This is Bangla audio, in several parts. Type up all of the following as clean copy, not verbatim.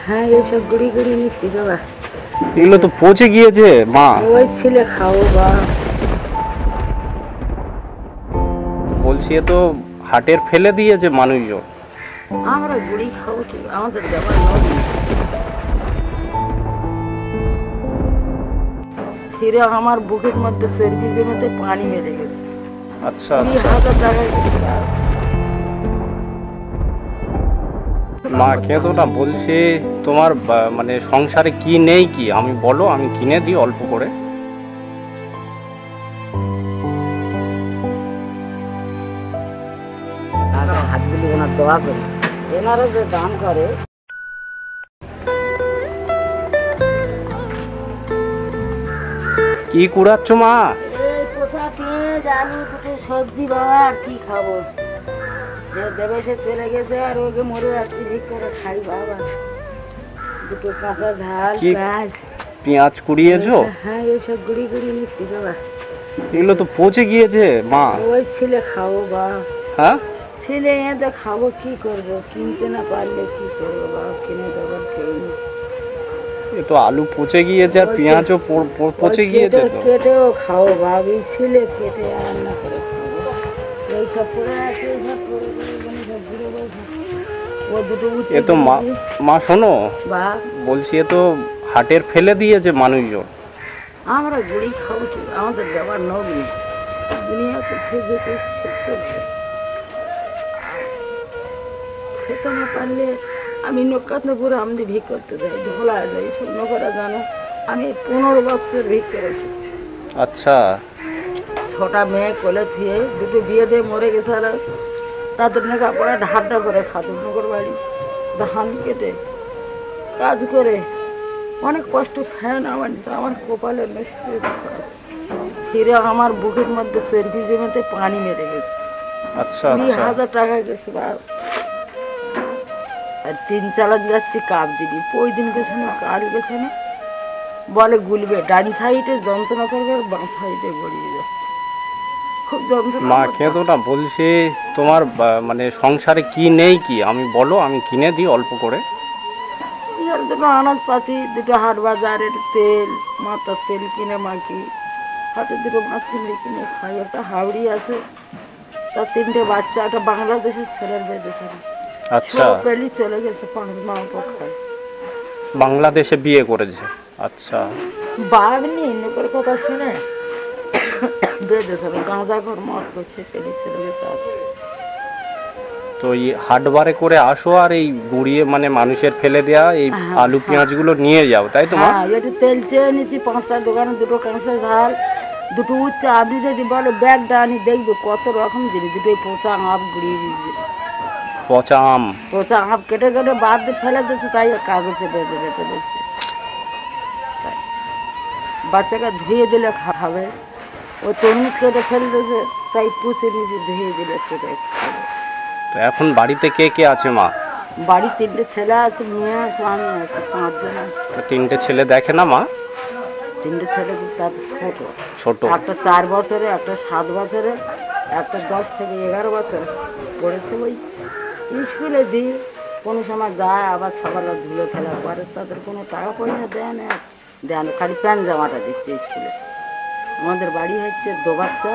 হ্যাঁ, এইসব গুড়ি গুড়ি নিচ্ছি বাবা। এগুলো তো পচে গিয়েছে মা। ওই ছিলে খাও বা। বলছি এ তো হাটের ফেলে দিয়েছে মানুষজন। আমরা গুড়ি খাবো কি, আমাদের দেওয়ার নদী। ফিরে আমার বুকের মধ্যে চর্বি জমেতে পানি মেরে গেছে। আচ্ছা 20,000 টাকায় গেছে। মা কেঁদো না, বলছি তোমার মানে সংসারে কি নেই কি আমি বলো, আমি কিনে দিই অল্প করে। হাতগুলি ওনার দোয়া করে, এনারা যে দান করে। কি কুড়াচ্ছ মা? এই পোষা পেঁয়াজ আলু দুটো সবজি বাবা, আর কি খাবো? যে দেবে সে চলে গেছে, আর ওকে মরে যাচ্ছি, ভিক করে খাই বাবা। দুটো কাঁচা ঝাল কি? পেঁয়াজ। পেঁয়াজ কুড়িয়েছো? হ্যাঁ, এইসব গুড়ি গুড়ি নিচ্ছি বাবা। এগুলো তো পচে গিয়েছে মা। ওই ছিলে খাবো বা। হ্যাঁ, ছিলে এতে খাবো, কি করবো? কিনতে না পারলে কি করবো বাবা? কিনে দেবার খেয়ে নি। এ তো আলু পচে গিয়েছে আর পেঁয়াজও পচে গিয়েছে তো। কেটেও খাও ভাবি, ছিলে কেটে রান্না করে খাবো। এইসব পরে আছে, এইসব পরে সব ঘুরে বসে। ও দুটো এ তো মা শোনো, বা। বলছি এ তো হাটের ফেলে দিয়েছে মানুষজন। আমরা গুড়ি খাবো কি, আমাদের দেওয়ার নবী। দুনিয়াতে থেকে খেতে না পারলে আমি নকাতপুরে আমি ভিক করতে যাই, ঢোলা যাই, শূন্য করা জানো। আমি 15 বছর ভিক করে এসেছি। আচ্ছা, 6টা মেয়ে কোলে থুয়ে, দুটো বিয়ে দিয়ে মরে গেছে, আর তাদের নেকা পড়ে ঢাড্ডা করে খাদুনগর বাড়ি ধান কেটে কাজ করে অনেক কষ্ট। ফ্যান আমার আমার কপালে ফিরে আমার বুকের মধ্যে চর্বি জমেতে পানি মেরে গেছে। আচ্ছা 20,000 টাকা গেছে বা। আর 3 চালাক যাচ্ছি কাপ দিবি, ওই দিন গেছে না, কাল গেছে না, বলে গুলবে, ডান সাইডে যন্ত্রণা করবে, বাঁ সাইডে গড়িয়ে যাচ্ছে, খুব যন্ত্রণা। মা কেঁদো না, বলছি তোমার মানে সংসারে কি নেই কি আমি বলো, আমি কিনে দিই অল্প করে। দুটো আনাজপাতি, দুটো হাট বাজারের তেল, মাথার তেল কিনে মাখি, হাতে দুটো মাছ কিনে কিনে খাই। একটা হাওড়ি আছে, তার 3টে বাচ্চা, একটা বাংলাদেশের ছেলের বেঁধেছে। আচ্ছা, পেলি চলে গেছে 5 মাস খায়। বাংলাদেশে বিয়ে করেছে? আচ্ছা, বাঘ নিয়ে করে কথা শুনে বেঁধেছে, গাঁজা ঘর মত করছে, পেলি চলে গেছে। তো এই হাটবারে করে আসো আর এই গুড়িয়ে মানে মানুষের ফেলে দেয়া এই আলু পেঁয়াজগুলো নিয়ে যাও, তাই তো মা? হ্যাঁ, একটু তেল চেয়ে নিচ্ছি 5টা দোকানে, দুটো কাঁচা ঝাল, দুটো উচ্ছে। আপনি যদি বলে ব্যাগটা আনি দেখবে কত রকম জিনিস। দুটোই পচা আম গুড়িয়ে দিয়েছে, পচা আম। পচা আম কেটে কেটে বাদ দিয়ে ফেলে দিচ্ছে, তাই কাগজে বেঁধে রেখে দিচ্ছে। বাচ্চাকে ধুয়ে দিলে খাবে। ও তরমুজ কেটে ফেলে দিয়েছে, তাই পুষে নিয়েছে, ধুয়ে দিলে কেটে খাবে। তো এখন বাড়িতে কে কে আছে মা? বাড়ির 3টে ছেলে আছে, মেয়ে আছে, আমি আছে, 5 জন আছে। তো 3টে ছেলে দেখে না মা? 3টে ছেলে তাদের ছোট ছোট? একটা 4 বছরে, একটা 7 বছরে, একটা 10 থেকে 11 বছর পড়েছে। ওই স্কুলে দিই, কোনো সময় যায়, আবার সকালে ধুলে ফেলা করে। তাদের কোনো টাকা পয়সা দেয় না, খালি প্যান্ট জামাটা দিচ্ছে স্কুলে। আমাদের বাড়ি হচ্ছে দোবাচ্চা,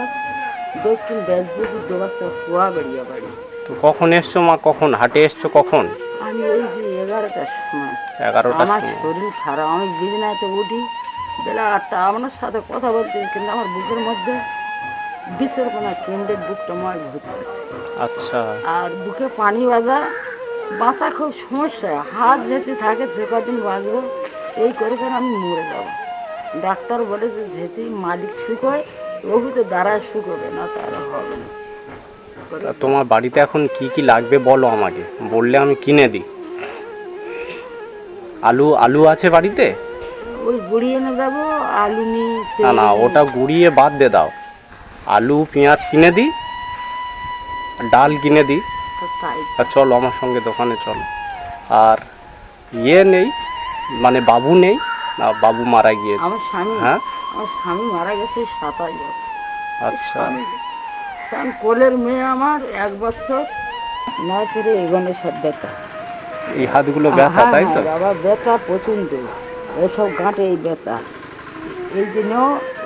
দক্ষিণ বেশবুজি দোবাচ্চা, কুয়া বেড়িয়া বাড়ি। তো কখন এসছো মা, কখন হাটে এসছো কখন? আমি এই যে 11টার সময়। 11টার আমার সময়? শরীর খারাপ, আমি বিছানাতে উঠি বেলা 8টা, আপনার সাথে কথা বলছি, কিন্তু আমার বুকের মধ্যে বিষের কোনো কেন্দ্রের বুকটা মার ঘুরতেছে। আচ্ছা, আর বুকে পানি বাঁচা খুব সমস্যা। হাত যেতে থাকে যে কদিন বাঁচবো, এই করে করে আমি মরে যাবো। ডাক্তার বলেছে যেতেই মালিক সুখ হয়, ওগুলো দ্বারা সুখ হবে না, তারা হবে না। তা তোমার বাড়িতে এখন কি কি লাগবে বলো আমাকে, বললে আমি কিনে দিই। আলু আছে বাড়িতে? ওই গুড়িয়ে এনে যাবো, আলু নিয়ে। না না, ওটা গুড়িয়ে বাদ দে দাও। আলু পেঁয়াজ কিনে দিই, ডাল কিনে দিই। তাই আর চলো আমার সঙ্গে দোকানে চলো। আর নেই মানে বাবু নেই না, বাবু মারা গিয়েছে? আমার স্বামী, হ্যাঁ, আমার স্বামী মারা গেছে 27 বছর। আচ্ছা, কোলের মেয়ে আমার 1 বছর, 9 থেকে এগোনে সদ্যতা। এই হাতগুলো ব্যথা, তাই তো? বাবা ব্যথা প্রচন্ড, এসব গাঁটে এই ব্যথা, এই জন্য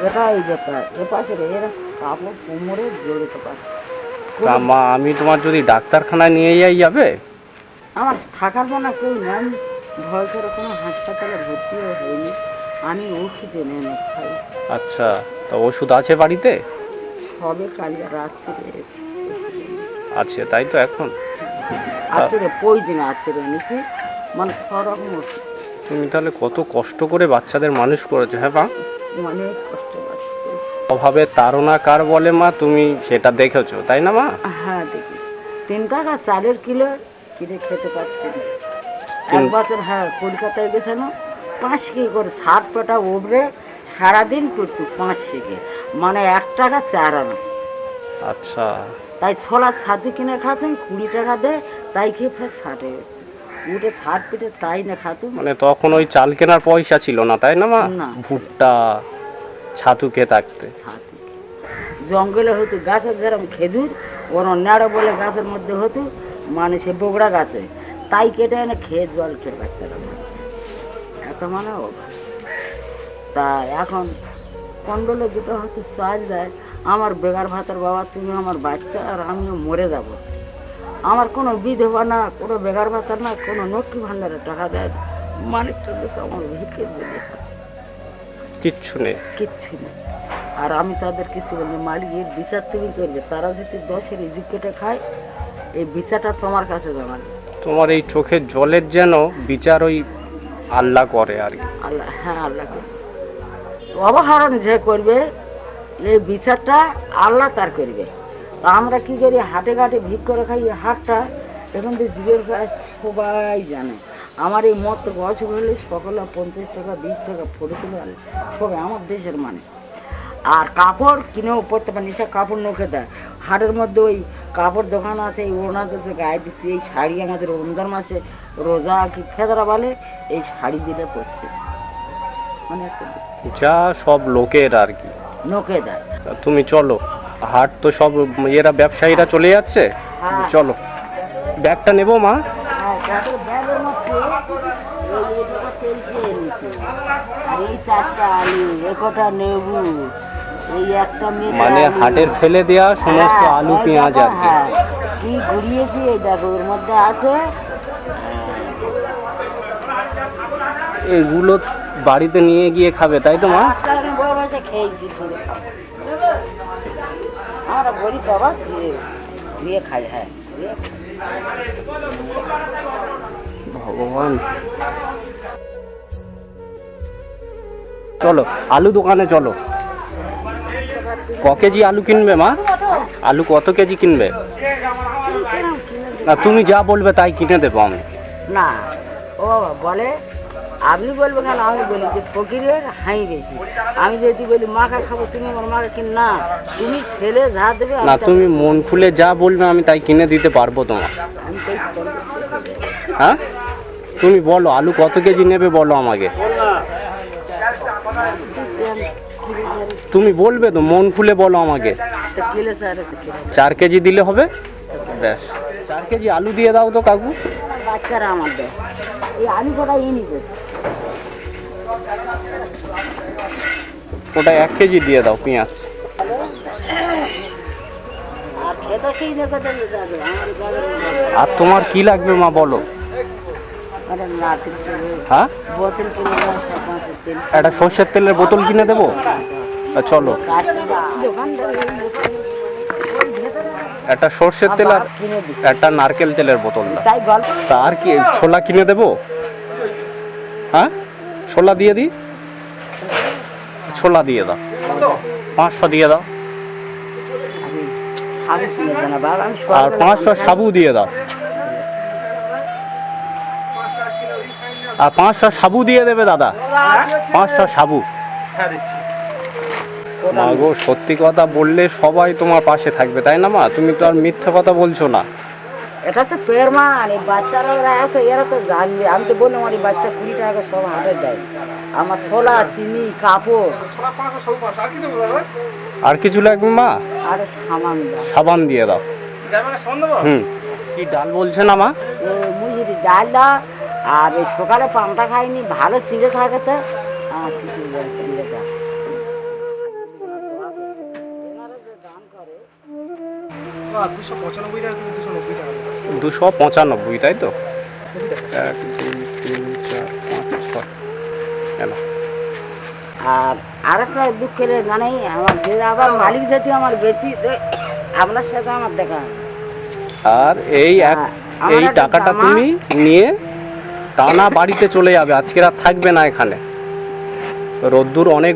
এটা এই ব্যথা এ পাশে এরা কাপড় কোমরে জড়িতে পারে। তা মা, আমি তোমার যদি ডাক্তারখানায় নিয়ে যাবে? আমার থাকার মনে কেউ নেই, আমি ভয় করে কোনো হাসপাতালে ভর্তিও হইনি, আমি ওষুধ এনে এনে খাই। আচ্ছা, তা ওষুধ আছে বাড়িতে? সবে কালকে রাত্রে এসে আছে, তাই তো? এখন আত্মীয় প্রয়োজনে আত্মীয় এনেছি, মানে সরকম ওষুধ। তুমি তাহলে কত কষ্ট করে বাচ্চাদের মানুষ করেছো, হ্যাঁ মা? অনেক কষ্ট পাচ্ছি। অভাবে তাড়না কার বলে মা, তুমি সেটা দেখেছো, তাই না মা? হ্যাঁ দেখি, 3 টাকা চালের কিলো কিনে খেতে পারছি না। এক বছর হ্যাঁ কলকাতায় গেছিল, 5 কেজি করে 7 পেটা ওপরে সারাদিন করতো 5 কেজি, মানে 1 টাকা 4 আনা। আচ্ছা, তাই ছোলা ছাতু কিনে খাতেন 20 টাকা দেয়, তাই খেয়ে ফের 60 উঠে 60 পেটে তাই না খাতুন। মানে তখন ওই চাল কেনার পয়সা ছিল না, তাই না মা? না। ভুট্টা ছাতু খেয়ে থাকতে। ছাতু জঙ্গলে হতো, গাছের যেরকম খেজুর ওর নেড়ো বলে গাছের মধ্যে হতো, মানে সে বগড়া গাছে, তাই কেটে এনে খেয়ে জল খেয়ে বাচ্চারা এত মানে ও। তা এখন কন্ডলে দুটো হয়তো চাল দেয়, আমার বেগার ভাতার বাবা তুমি আমার বাচ্চা আর আমিও মরে যাব। আমার কোনো বিধবা না, কোনো বেগার ভাতার না, কোনো লক্ষ্মী ভান্ডারে টাকা দেয় না, মানে আমার ভিক্ষে দিলে কিচ্ছু নেই। কিচ্ছু নেই। আর আমি তাদের কিছু বলি, মালিকের বিচার তুমি করবে, তারা যদি 10-এর ইজি কেটে খায়, এই বিচারটা তোমার কাছে জানাবে। তোমার এই চোখের জলের যেন বিচার ওই আল্লাহ করে আর কি। আল্লাহ, হ্যাঁ আল্লাহকে অবহারণ যে করবে, এই বিচারটা আল্লাহ তার করবে। তা আমরা কি করি, হাটে ঘাটে ভিক করে খাই, এই হাটটা এখন তো জীবের প্রায় সবাই জানে। আমার এই মত অসুখ হলে সকলে 50 টাকা 20 টাকা ফটো তুলে আনে সবাই, আমার দেশের মানে। আর কাপড় কিনেও পড়তে পারি, সে কাপড় নোকে দেয়। হাটের মধ্যে ওই কাপড় দোকান আছে, এই ওড়না দেশে গায়ে দিচ্ছে, এই শাড়ি আমাদের রমজান মাসে রোজা কি ফেদরা বলে, এই শাড়ি দিলে পড়ছে, মানে একটা যা সব লোকের আর কি। নোকে দেয়। তা তুমি চলো, হাট তো সব এরা ব্যবসায়ীরা চলে যাচ্ছে, হ্যাঁ। চলো ব্যাগটা নেবো মা। হ্যাঁ, তারপরে ব্যাগের মধ্যে এই টাকা তেল খেয়ে নিচ্ছে, আর এই 4টা আলু, একটা লেবু, এই একটা মিঠা মানে আলু। হাটের ফেলে দেওয়া সমস্ত হ্যাঁ, আলু এই পেঁয়াজ দেখো, আর কি। হ্যাঁ, কি ঘুরিয়েছি এই দেখো, ওর মধ্যে আছে। এগুলো বাড়িতে নিয়ে গিয়ে খাবে, তাই তো মা? আজকাল আমি বড় বয়সে খেয়েছি শুনে। আমরা বলি বাবা ধুয়ে ধুয়ে খাই, হ্যাঁ ধুয়ে খাই। ভগবান, চলো আলু দোকানে চলো। ক কেজি আলু কিনবে মা? আলু কত কেজি কিনবে? না, তুমি যা বলবে তাই কিনে দেবো আমি। না, ও বাবা বলে আপনি বলবেন কেন, আমি বলি যে ফকিরের হাই বেশি। আমি যদি বলি মাখা খাবো, তুমি আমার মাখা কিন না, তুমি ছেলে যা দেবে না, তুমি মন খুলে যা বলবে আমি তাই কিনে দিতে পারবো তোমার। আমি তাই করবো। হ্যাঁ, তুমি বলো আলু কত কেজি নেবে বলো আমাকে। তুমি বলবে তো, মন খুলে বলো আমাকে। তা কিলো স্যার 4 কেজি দিলে হবে? ব্যাস, 4 কেজি আলু দিয়ে দাও তো কাকু। বাচ্চারা আমার দেয়, এই আলু কটা ইনি করছে। ওটা 1 কেজি দিয়ে দাও পেঁয়াজ। আর খেতে কি দেখে দেবে যাবে আমার ঘরে। আর তোমার কি লাগবে মা বলো? আরে নারকেল তেল, হ্যাঁ, বোতল কিনে দাও, 5 তেল। একটা সর্ষের তেলের বোতল কিনে দেবো। চলো, দোকানদার এই বোতল, ওই ভেতরে একটা সর্ষের তেল আর কিনে দিই, একটা নারকেল তেলের বোতল দাও। তাই গল্প। তা আর কি, ছোলা কিনে দেবো? হ্যাঁ, ছোলা দিয়ে দিই, ছোলা দিয়ে দাও, 500 দিয়ে দাও। আমি শুনে না বাবা, আমি আর 500 সাবু দিয়ে দাও। আর 500 সাবু দিয়ে দেবে দাদা, 500 সাবু। মা গো, সত্যি কথা বললে সবাই তোমার পাশে থাকবে, তাই না মা? তুমি তো আর মিথ্যে কথা বলছো না। এটা তো পেরমান, এই বাচ্চারা এরা আছে, এরা তো জানবে। আমি তো বললাম আমার এই বাচ্চা 20 টাকা সব হাটে দেয়, আমার ছোলা চিনি কাপড়। আর কিছু লাগবে মা? আরে সামান দাও, সাবান দিয়ে দাও। হুম, কি ডাল বলছে না মা? মুসুরি ডালটা আর এই সকালে পান্তা খাইনি ভালো চিড়ে থাকে তো আমার কিছু চিড়েটা বাহ, 295 টাকা থেকে 290 টাকা। 295, তাই তো? 1 2 3 4 5 6 কেন? আর আরেকটা দুঃখের জানাই আমার যে আবার মালিক জাতীয় আমার গেছি তো আপনার সাথে আমার দেখা হয়। আর এই আমার এই একটা টাকাটা জামা- তুমি নিয়ে টানা বাড়িতে চলে যাবে, আজকে রাত থাকবে না এখানে। রোদ্দুর অনেক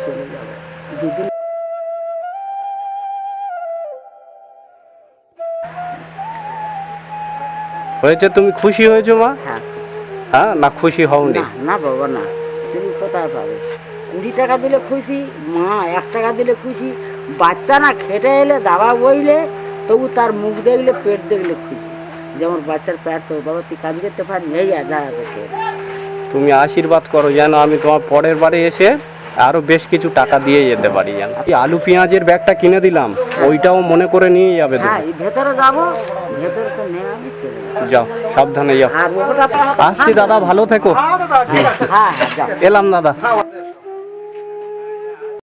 চলে যাবে দুদিন হয়েছে। তুমি খুশি হয়েছো মা? হ্যাঁ হ্যাঁ, না খুশি হওনি? না না বাবা না, তুমি কোথায় পাবে? 20 টাকা দিলে খুশি, মা 1 টাকা দিলে খুশি। বাচ্চা না খেটে এলে দাবা বইলে তবু তার মুখ দেখলে পেট দেখলে খুশি। যেমন বাচ্চার পেট তো বাবা তুই কাজ করতে পারি এই যা আছে খেয়ে। তুমি আশীর্বাদ করো যেন আমি তোমার পরের বারে এসে আরো বেশ কিছু টাকা দিয়ে যেতে পারি। যেন এই আলু পেঁয়াজের ব্যাগটা কিনে দিলাম, ওইটাও মনে করে নিয়ে যাবে তুমি। হ্যাঁ এই ভেতরে যাবো, ভেতরে তো নেই আমি চলে যাবো। যাও, সাবধানে যাও। আর ওটা আসছি দাদা, ভালো থেকো। হ্যাঁ দাদা, ঠিক আছে। হ্যাঁ হ্যাঁ যাও। এলাম দাদা। হ্যাঁ